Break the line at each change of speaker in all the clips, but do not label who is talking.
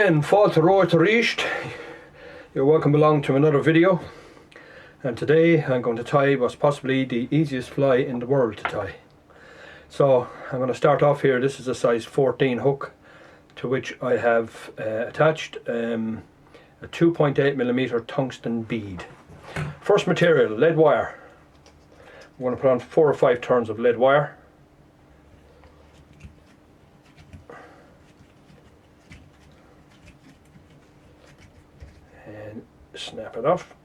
again, fáilte roirt ríist. You're welcome along to another video, and today I'm going to tie what's possibly the easiest fly in the world to tie. So I'm going to start off here. This is a size 14 hook to which I have attached a 2.8mm tungsten bead. First material, lead wire. I'm going to put on 4 or 5 turns of lead wire. And snap it off.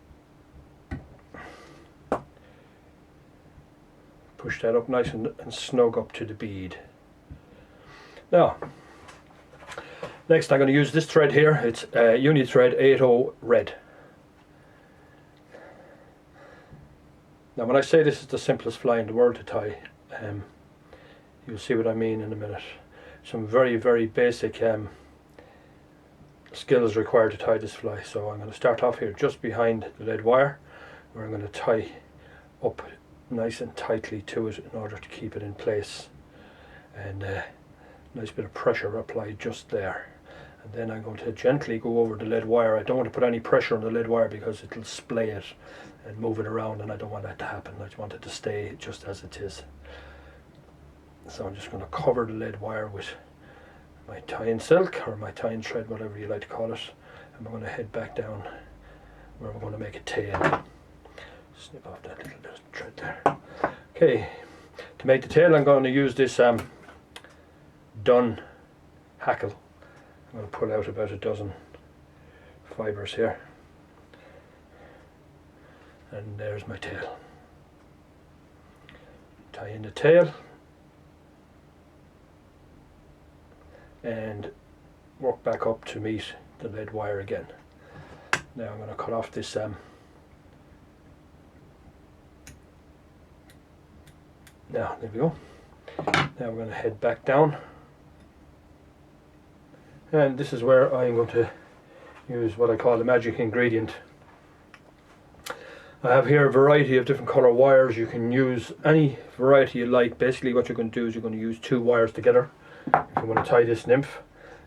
Push that up nice and snug up to the bead. Now, next I'm going to use this thread here. It's uni thread 80 red. Now when I say this is the simplest fly in the world to tie, you'll see what I mean in a minute. Some very basic skills required to tie this fly. So I'm going to start off here just behind the lead wire, where I'm going to tie up nice and tightly to it in order to keep it in place, and nice bit of pressure applied just there. And then I'm going to gently go over the lead wire. I don't want to put any pressure on the lead wire because it'll splay it and move it around, and I don't want that to happen. I just want it to stay just as it is. So I'm just going to cover the lead wire with my tying silk or my tying thread, whatever you like to call it, and we're going to head back down where we're going to make a tail. Snip off that little bit of thread there. Okay, to make the tail I'm going to use this dun hackle. I'm going to pull out about a dozen fibres here, and there's my tail. Tie in the tail and work back up to meet the lead wire again. Now I'm going to cut off this now there we go. Now we're going to head back down, and this is where I'm going to use what I call the magic ingredient. I have here a variety of different colour wires. You can use any variety you like. Basically what you're going to do is you're going to use 2 wires together if you want to tie this nymph,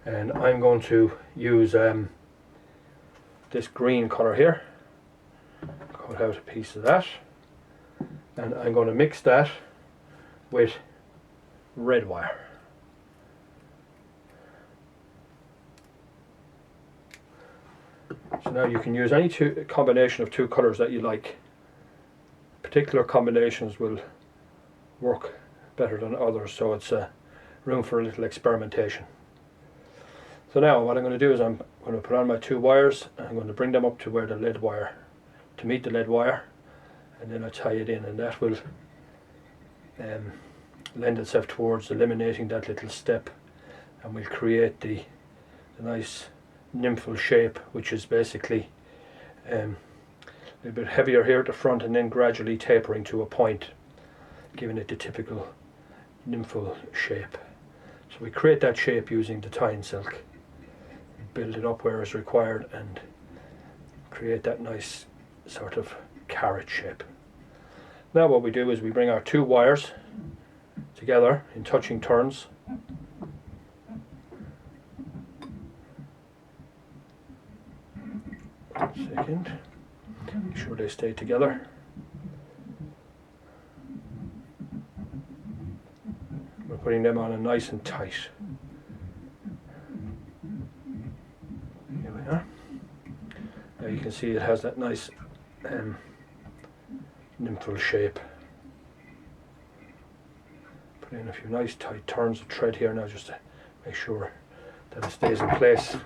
and I'm going to use this green colour here. Cut out a piece of that, and I'm going to mix that with red wire. So now you can use any combination of 2 colours that you like. Particular combinations will work better than others, so it's room for a little experimentation. So now what I'm going to do is I'm going to put on my 2 wires, and I'm going to bring them up to where the lead wire, to meet the lead wire, and then I tie it in, and that will lend itself towards eliminating that little step, and we'll create the nice nymphal shape, which is basically a little bit heavier here at the front and then gradually tapering to a point, giving it the typical nymphal shape. So we create that shape using the tying silk, build it up where it's required, and create that nice sort of carrot shape. Now what we do is we bring our 2 wires together in touching turns. One second, make sure they stay together. We're putting them on nice and tight. Here we are. Now you can see it has that nice nymphal shape. Put in a few nice tight turns of thread here now, just to make sure that it stays in place. And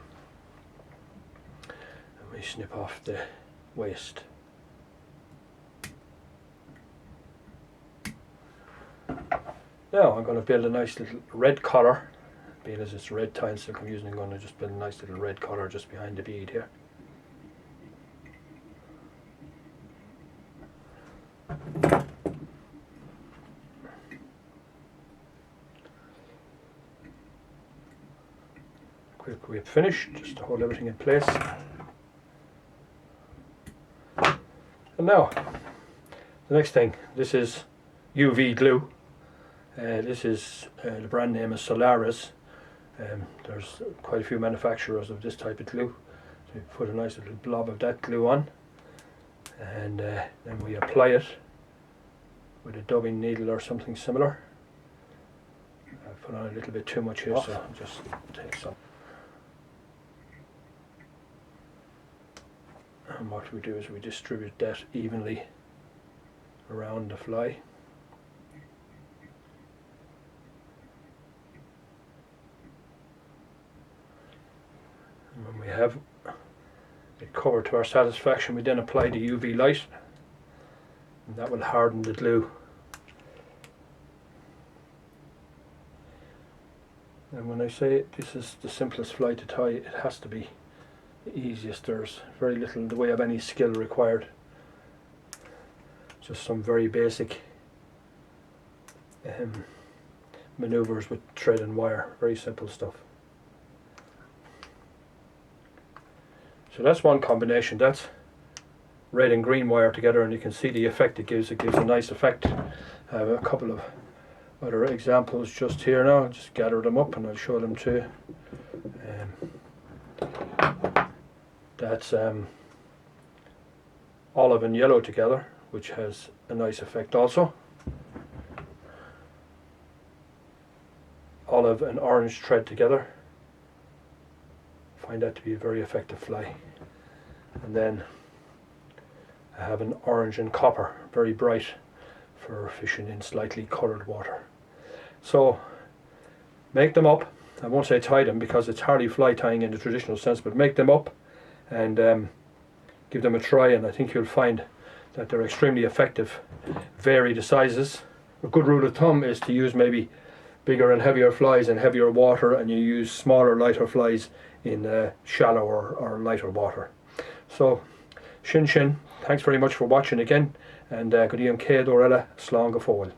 we snip off the waist. Now I'm going to build a nice little red collar. Being as it's red tying silk I'm using, I'm going to just build a nice little red collar just behind the bead here. Quick whip finish, just to hold everything in place. And now, the next thing, this is UV glue. This is the brand name is Solaris. There's quite a few manufacturers of this type of glue. So you put a nice little blob of that glue on, and then we apply it with a dubbing needle or something similar. I've put on a little bit too much here, so I'll just take some. And what we do is we distribute that evenly around the fly. And when we have it covered to our satisfaction, we then apply the UV light, and that will harden the glue. And when I say this is the simplest fly to tie, it has to be the easiest. There's very little in the way of any skill required. Just some very basic maneuvers with thread and wire. Very simple stuff. So that's one combination. That's red and green wire together, and you can see the effect it gives. It gives a nice effect. I have a couple of other examples just here now. I'll just gather them up and I'll show them to you. That's olive and yellow together, which has a nice effect also. Olive and orange thread together. Find that to be a very effective fly. And then I have an orange and copper, very bright, for fishing in slightly coloured water. So make them up. I won't say tie them because it's hardly fly tying in the traditional sense, but make them up and give them a try, and I think you'll find that they're extremely effective. Vary the sizes. A good rule of thumb is to use maybe bigger and heavier flies in heavier water, and you use smaller, lighter flies in shallower or lighter water. So, Shin Shin, thanks very much for watching again, and good evening, Dorella, Slán go fóill.